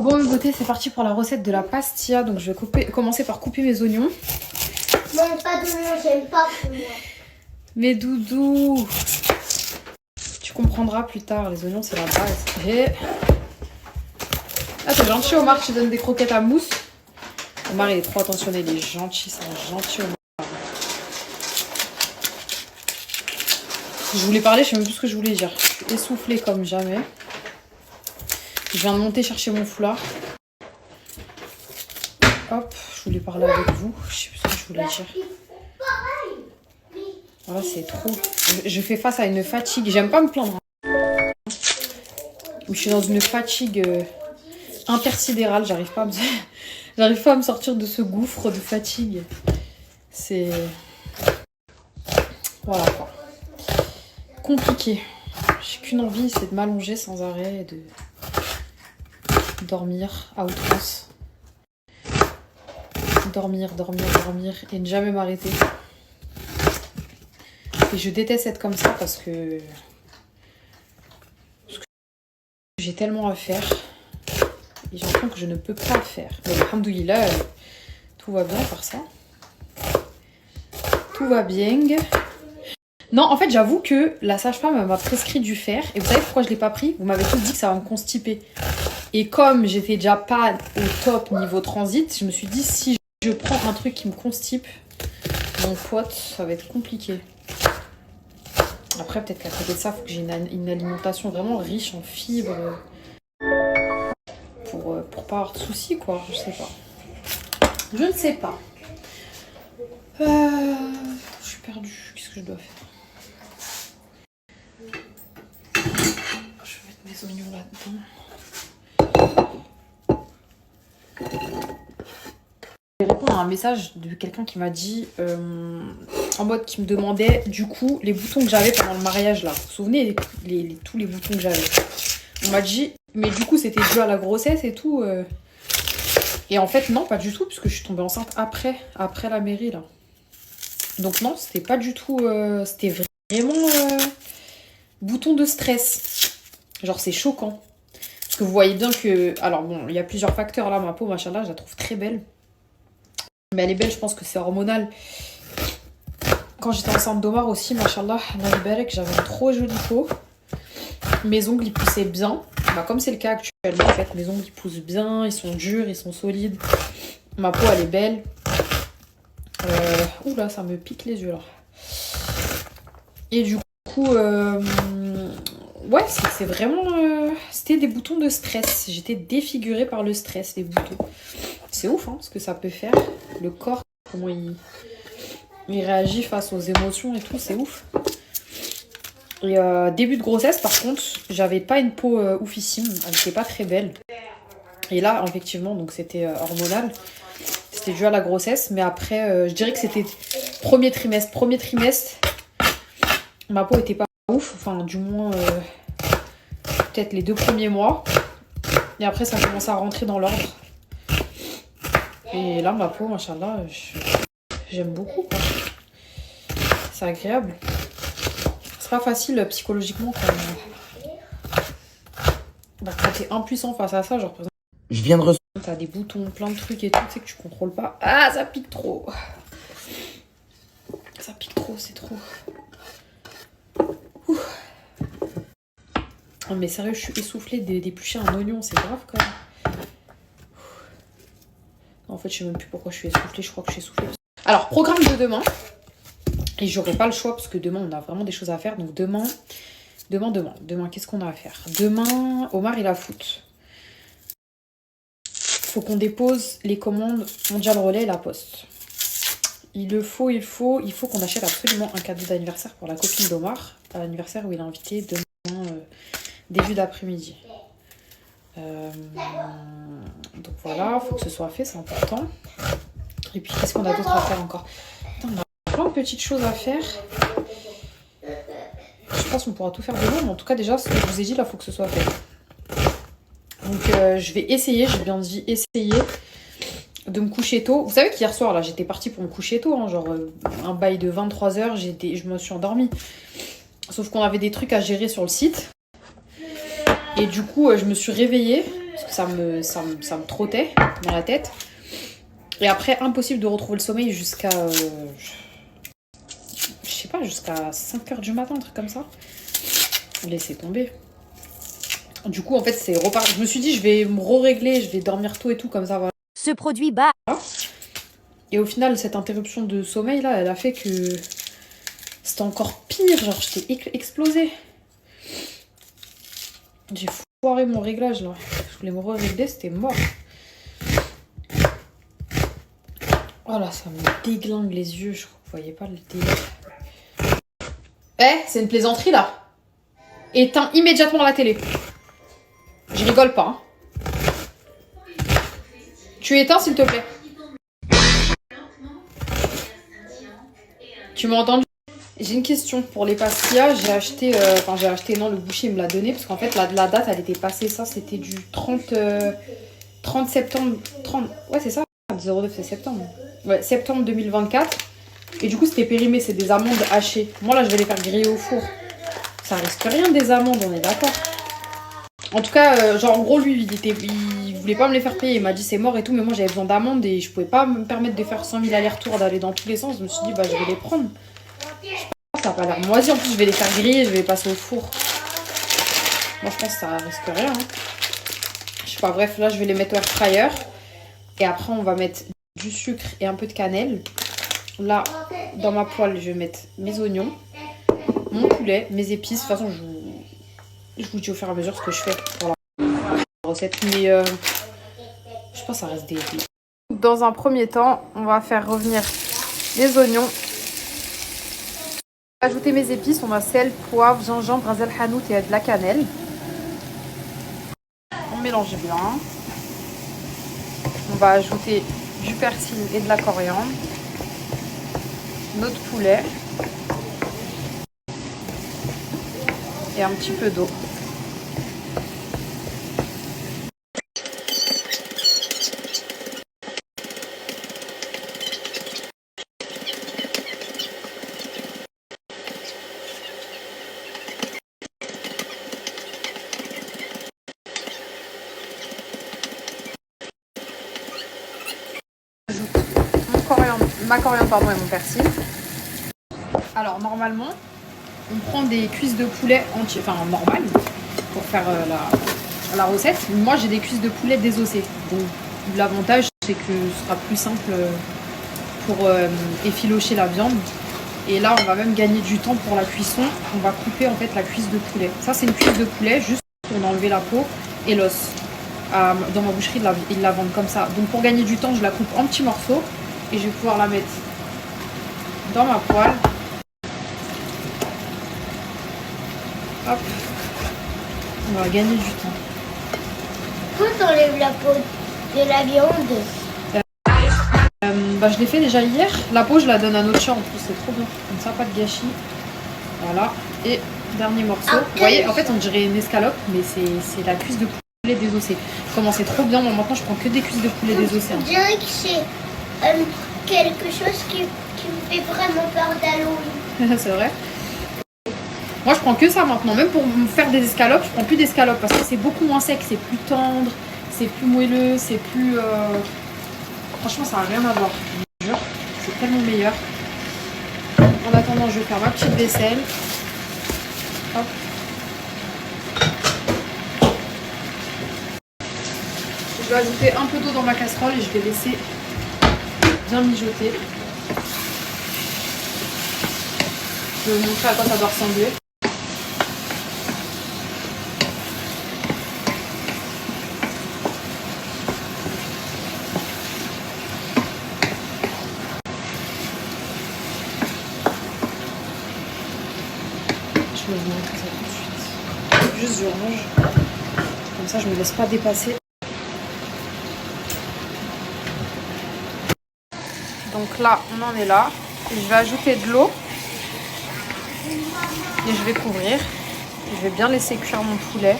Bon mes beautés, c'est parti pour la recette de la pastilla. Donc je vais commencer par couper mes oignons. Non, pas d'oignons, j'aime pas pour moi. Mes doudous. Tu comprendras plus tard, les oignons c'est la base. Et... Ah t'es gentil Omar, je te donne des croquettes à mousse. Omar il est trop attentionné, il est gentil, c'est un gentil Omar. Je voulais parler, je sais même plus ce que je voulais dire. Je suis essoufflée comme jamais. Je viens de monter chercher mon foulard. Hop, je voulais parler avec vous. Je sais plus ce que je voulais dire. Voilà, c'est trop. Je fais face à une fatigue. J'aime pas me plaindre. Je suis dans une fatigue intersidérale. J'arrive pas à me sortir de ce gouffre de fatigue. C'est... Voilà quoi. Compliqué. J'ai qu'une envie, c'est de m'allonger sans arrêt et de dormir à outrance. Dormir et ne jamais m'arrêter. Et je déteste être comme ça parce que j'ai tellement à faire et j'ai l'impression que je ne peux pas le faire. Mais alhamdoulilah, tout va bien par ça. Tout va bien. Non, en fait, j'avoue que la sage-femme m'a prescrit du fer. Et vous savez pourquoi je ne l'ai pas pris? Vous m'avez tous dit que ça va me constiper. Et comme j'étais déjà pas au top niveau transit, je me suis dit si je prends un truc qui me constipe, mon pote, ça va être compliqué. Après, peut-être qu'à côté de ça, il faut que j'ai une alimentation vraiment riche en fibres pour pas avoir de soucis, quoi. Je sais pas. Je ne sais pas. Je suis perdue. Qu'est-ce que je dois faire? Je vais mettre mes oignons là-dedans. Je vais répondre à un message de quelqu'un qui m'a dit, en mode qui me demandait du coup les boutons que j'avais pendant le mariage là. Vous vous souvenez tous les boutons que j'avais? On m'a dit, mais du coup c'était dû à la grossesse et tout. Et en fait non, pas du tout, puisque je suis tombée enceinte après la mairie là. Donc non, c'était pas du tout, c'était vraiment bouton de stress. Genre c'est choquant. Parce que vous voyez bien que, alors bon, il y a plusieurs facteurs là, ma peau, machallah, je la trouve très belle. Mais elle est belle, je pense que c'est hormonal. Quand j'étais enceinte d'Omar aussi, machallah, j'avais une trop jolie peau. Mes ongles, ils poussaient bien. Bah, comme c'est le cas actuellement, en fait, mes ongles, ils poussent bien, ils sont durs, ils sont solides. Ma peau, elle est belle. Oula, ça me pique les yeux, là. Et du coup, ouais, c'est vraiment... c'était des boutons de stress. J'étais défigurée par le stress, les boutons. C'est ouf, hein, ce que ça peut faire. Le corps, comment il réagit face aux émotions et tout, c'est ouf. Et début de grossesse, par contre, j'avais pas une peau oufissime. Elle n'était pas très belle. Et là, effectivement, donc c'était hormonal. C'était dû à la grossesse. Mais après, je dirais que c'était premier trimestre. Premier trimestre, ma peau était pas ouf. Enfin, du moins, peut-être les 2 premiers mois. Et après, ça a commencé à rentrer dans l'ordre. Et là, ma peau, machallah, j'aime beaucoup, quoi. C'est agréable. C'est pas facile psychologiquement quand t'es impuissant face à ça. Genre, par exemple, je viens de recevoir. T'as des boutons, plein de trucs et tout, tu sais que tu contrôles pas. Ah, ça pique trop. Ça pique trop, c'est trop. Ouf. Oh, mais sérieux, je suis essoufflée d'éplucher un oignon, c'est grave quand même. En fait, je sais même plus pourquoi je suis essoufflée. Je crois que je suis essoufflée. Alors, programme de demain. Et j'aurai pas le choix parce que demain, on a vraiment des choses à faire. Donc, demain, qu'est-ce qu'on a à faire? Demain, Omar, il a foot. Faut qu'on dépose les commandes Mondial Relais et la Poste. Il faut qu'on achète absolument un cadeau d'anniversaire pour la copine d'Omar. À l'anniversaire où il est invité demain, début d'après-midi. Donc voilà, faut que ce soit fait, c'est important. Et puis qu'est-ce qu'on a d'autre à faire encore? Putain, on a plein de petites choses à faire. Je pense qu'on pourra tout faire demain, mais en tout cas déjà ce que je vous ai dit là, faut que ce soit fait. Donc je vais essayer, j'ai bien dit essayer de me coucher tôt. Vous savez qu'hier soir là j'étais partie pour me coucher tôt, hein, genre un bail de 23h, je me suis endormie. Sauf qu'on avait des trucs à gérer sur le site. Et du coup je me suis réveillée. parce que ça me trottait dans la tête. Et après, impossible de retrouver le sommeil jusqu'à... je sais pas, jusqu'à 5h du matin, un truc comme ça. Laissez tomber. Du coup, en fait, c'est reparti. Je me suis dit, je vais me régler, je vais dormir tôt et tout, comme ça, voilà. Ce produit bas. Et au final, cette interruption de sommeil, là, elle a fait que c'était encore pire. Genre, j'étais explosée. J'ai foiré mon réglage, là. Je voulais me régler, c'était mort. Oh là, ça me déglingue les yeux. Je crois que vous voyez pas le délire. Eh, c'est une plaisanterie, là. Éteins immédiatement la télé. Je rigole pas. Hein. Tu éteins, s'il te plaît. Tu m'as entendu? J'ai une question pour les pastillas. J'ai acheté, non, le boucher me l'a donné parce qu'en fait, la date, elle était passée. Ça, c'était du 30 septembre. Ouais, c'est ça. 09, c'est septembre. Ouais, septembre 2024. Et du coup, c'était périmé. C'est des amandes hachées. Moi, là, je vais les faire griller au four. Ça risque rien des amandes, on est d'accord. En tout cas, genre, en gros, lui, il voulait pas me les faire payer. Il m'a dit c'est mort et tout. Mais moi, j'avais besoin d'amandes et je pouvais pas me permettre de faire 100 000 allers-retours, d'aller dans tous les sens. Je me suis dit, bah, je vais les prendre. Ça a pas l'air moisi. En plus, je vais les faire griller. Je vais les passer au four. Moi, je pense que ça risque rien. Hein. Je sais pas. Bref, là, je vais les mettre au air fryer. Et après, on va mettre du sucre et un peu de cannelle. Là, dans ma poêle, je vais mettre mes oignons, mon poulet, mes épices. De toute façon, je vous dis au fur et à mesure ce que je fais pour la recette. Mais je pense que ça reste des... Dans un premier temps, on va faire revenir les oignons. Ajouter mes épices. On a sel, poivre, gingembre, un zel hanout et de la cannelle. On mélange bien. On va ajouter du persil et de la coriandre. Notre poulet. Et un petit peu d'eau. Ma coriandre pardon, et mon persil. Alors normalement, on prend des cuisses de poulet entières, enfin normales, pour faire la recette. Moi j'ai des cuisses de poulet désossées. Donc l'avantage c'est que ce sera plus simple pour effilocher la viande. Et là on va même gagner du temps pour la cuisson. On va couper en fait la cuisse de poulet. Ça c'est une cuisse de poulet juste pour enlever la peau et l'os. Dans ma boucherie ils la vendent comme ça. Donc pour gagner du temps je la coupe en petits morceaux. Et je vais pouvoir la mettre dans ma poêle. Hop. On va gagner du temps. Quand on enlève la peau de la viande, je l'ai fait déjà hier. La peau, je la donne à notre chat en plus. C'est trop bien. Comme ça, pas de gâchis. Voilà. Et dernier morceau. Vous voyez, en fait, on dirait une escalope, mais c'est la cuisse de poulet désossée. Comment c'est trop bien. Moi, maintenant, je prends que des cuisses de poulet désossées. Je dirais que c'est quelque chose qui me fait vraiment peur d'Halloween. C'est vrai. Moi, je prends que ça maintenant. Même pour me faire des escalopes, je prends plus d'escalopes parce que c'est beaucoup moins sec, c'est plus tendre, c'est plus moelleux, c'est plus... Franchement, ça n'a rien à voir. Je vous jure, c'est tellement meilleur. En attendant, je vais faire ma petite vaisselle. Hop. Je vais ajouter un peu d'eau dans ma casserole et je vais laisser bien mijoter. Je vais vous montrer à quoi ça doit ressembler. Je vais vous montrer ça tout de suite. Juste je range. Comme ça je ne me laisse pas dépasser. Donc là on en est là. Je vais ajouter de l'eau. Et je vais couvrir. Je vais bien laisser cuire mon poulet.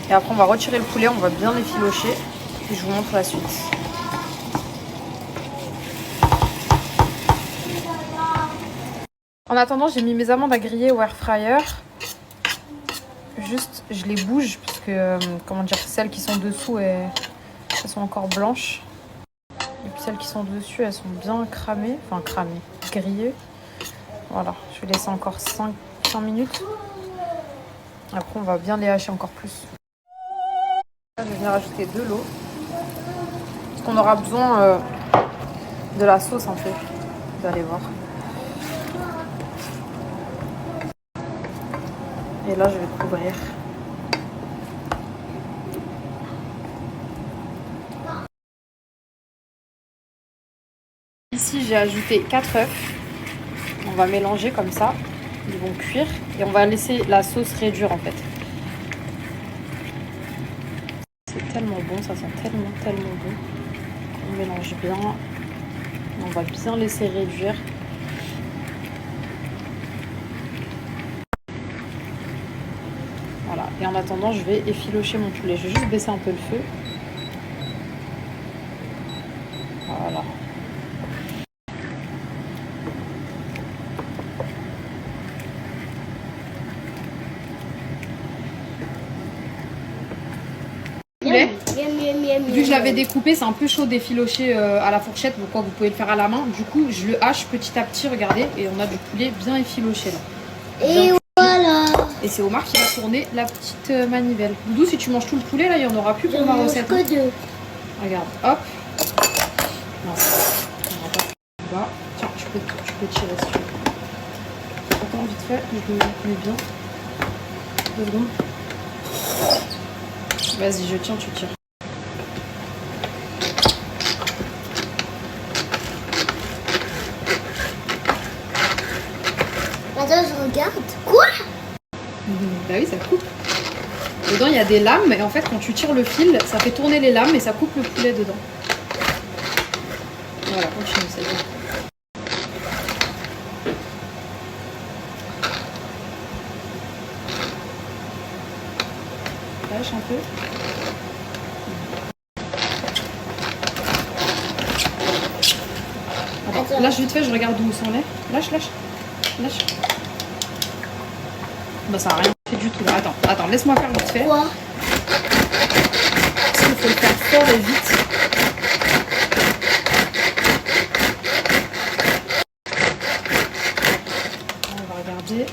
Et après on va retirer le poulet, on va bien l'effilocher. Et je vous montre la suite. En attendant, j'ai mis mes amandes à griller au air fryer. Juste, je les bouge parce que, comment dire, celles qui sont dessous, elles sont encore blanches. Et puis celles qui sont dessus, elles sont bien cramées, enfin cramées, grillées. Voilà, je vais laisser encore 5 minutes. Après, on va bien les hacher encore plus. Là, je vais venir ajouter de l'eau. Parce qu'on aura besoin de la sauce en fait. Vous allez voir. Et là, je vais couvrir. Ici, j'ai ajouté 4 œufs. On va mélanger comme ça. Ils vont cuire. Et on va laisser la sauce réduire en fait. C'est tellement bon, ça sent tellement bon. On mélange bien. On va bien laisser réduire. Voilà. Et en attendant, je vais effilocher mon poulet. Je vais juste baisser un peu le feu. Voilà. Vu que je l'avais découpé, c'est un peu chaud d'effilocher à la fourchette, donc vous pouvez le faire à la main. Du coup, je le hache petit à petit, regardez, et on a du poulet bien effiloché là. Et voilà. Et c'est Omar qui va tourner la petite manivelle. Doudou, si tu manges tout le poulet, là, il n'y en aura plus pour ma recette. Que 2. Regarde, hop. Non, on va pas. Tiens, tu peux tirer si tu veux. Attends, vite fait, je le mets bien. 2 secondes. Vas-y, je tiens, tu tires. Attends, je regarde. Quoi? Bah oui, ça coupe. Dedans, il y a des lames, et en fait, quand tu tires le fil, ça fait tourner les lames et ça coupe le poulet dedans. Voilà, continue, c'est bien. Lâche un peu. Attends, lâche vite fait, je regarde d'où ça en est. Lâche. Bah ça a rien fait du tout là. Attends, laisse-moi faire vite fait. Quoi? Parce qu'il faut le faire fort et vite. On va regarder.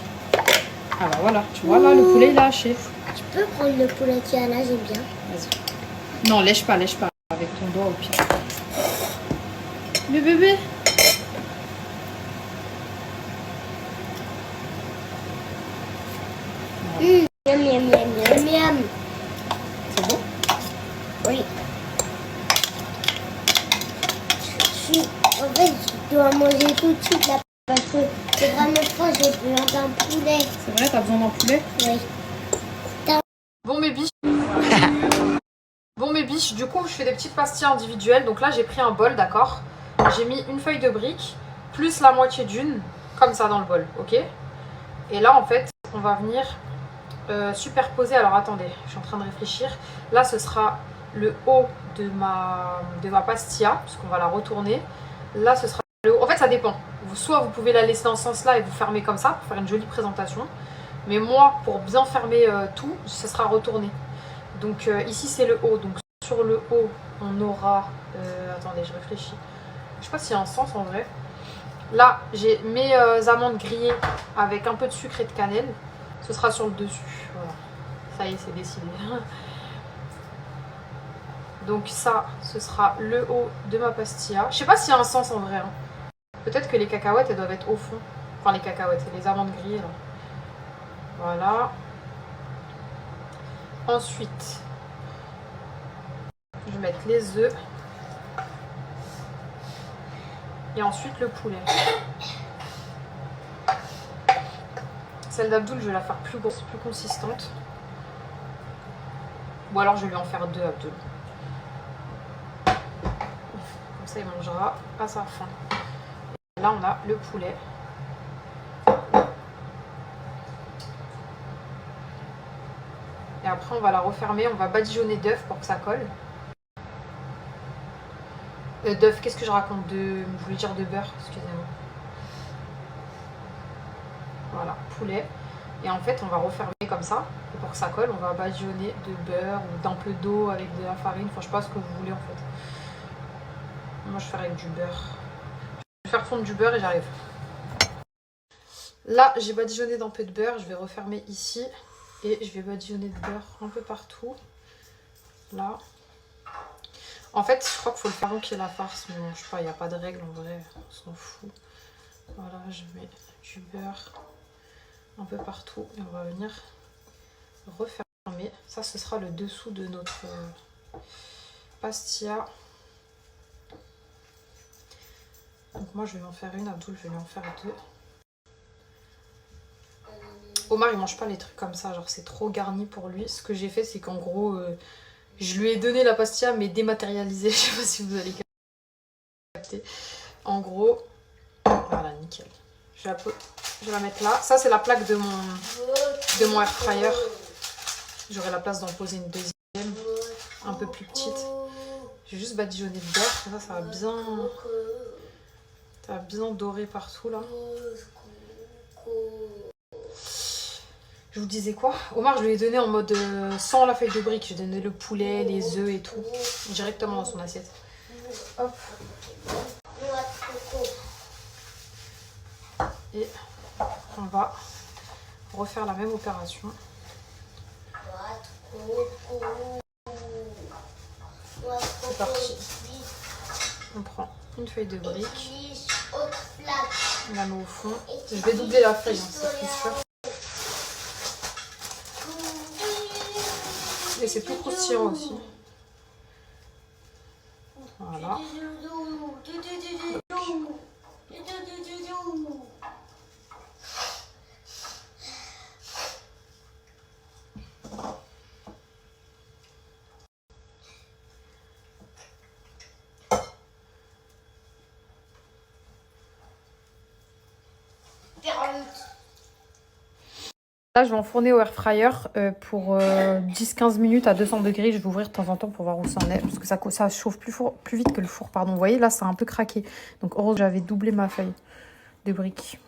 Ah bah voilà, tu vois là, le poulet il a haché. Tu peux prendre le poulet qui a là, j'aime bien. Vas-y. Non, lèche pas. Avec ton doigt au pire. Mais bébé. Miam. C'est bon? Oui. En fait, je dois manger tout de suite là parce que c'est vraiment froid, j'ai besoin d'un poulet. C'est vrai, t'as besoin d'un poulet? Oui. Bon mes biches. Bon mes biches, du coup je fais des petites pastilles individuelles. Donc là j'ai pris un bol, d'accord? J'ai mis une feuille de brique plus la moitié d'une, comme ça dans le bol, ok? Et là en fait on va venir superposer. Alors attendez, je suis en train de réfléchir. Là ce sera le haut de ma pastilla, puisqu'on va la retourner. Là ce sera le haut. En fait ça dépend. Soit vous pouvez la laisser dans ce sens là et vous fermer comme ça pour faire une jolie présentation. Mais moi pour bien fermer tout, ce sera retourné. Donc ici c'est le haut. Donc sur le haut on aura... attendez, je réfléchis. Je sais pas s'il y a un sens en vrai. Là j'ai mes amandes grillées avec un peu de sucre et de cannelle. Ce sera sur le dessus. Voilà. Ça y est, c'est décidé. Donc ça, ce sera le haut de ma pastilla. Je sais pas s'il y a un sens en vrai. Hein. Peut-être que les cacahuètes, elles doivent être au fond. Enfin, les cacahuètes, c'est les amandes grillées. Là. Voilà. Ensuite, je vais mettre les œufs. Et ensuite, le poulet. Celle d'Abdoul, je vais la faire plus grosse, plus consistante. Ou alors je vais lui en faire 2, Abdoul. Comme ça, il mangera à sa faim. Et là, on a le poulet. Et après, on va la refermer. On va badigeonner d'œufs pour que ça colle. D'œufs, qu'est-ce que je raconte? Je voulais dire de beurre, excusez-moi. Voilà, poulet. Et en fait, on va refermer comme ça. pour que ça colle, on va badigeonner de beurre ou d'un peu d'eau avec de la farine. Enfin, je sais pas ce que vous voulez en fait. Moi, je vais faire avec du beurre. Je vais faire fondre du beurre et j'arrive. Là, j'ai badigeonné d'un peu de beurre. Je vais refermer ici. Et je vais badigeonner de beurre un peu partout. Là. En fait, je crois qu'il faut le faire avant qu'il y ait la farce. Mais bon, je sais pas, il n'y a pas de règle en vrai. On s'en fout. Voilà, je mets du beurre un peu partout. Et on va venir refermer. Ça, ce sera le dessous de notre pastilla. Donc moi, je vais en faire une. Abdoul, je vais lui en faire deux. Omar, il mange pas les trucs comme ça. Genre, c'est trop garni pour lui. Ce que j'ai fait, c'est qu'en gros, je lui ai donné la pastilla, mais dématérialisée. Je sais pas si vous allez capter. En gros, voilà, nickel. Je vais la mettre là. Ça, c'est la plaque de mon air fryer. J'aurai la place d'en poser une deuxième, un peu plus petite. J'ai juste badigeonné le beurre. Ça va bien dorer partout là. Je vous disais quoi? Omar, je lui ai donné en mode sans la feuille de brique. J'ai donné le poulet, les œufs et tout. Directement dans son assiette. Hop. Et on va refaire la même opération. C'est parti. On prend une feuille de brique. On la met au fond. Je vais doubler la feuille, hein, c'est plus sûr. Et c'est tout croustillant aussi. Voilà. Là, je vais enfourner au air fryer pour 10-15 minutes à 200 degrés. Je vais ouvrir de temps en temps pour voir où ça en est. Parce que ça chauffe plus vite que le four. Pardon. Vous voyez, là, ça a un peu craqué. Donc, heureusement, j'avais doublé ma feuille de briques.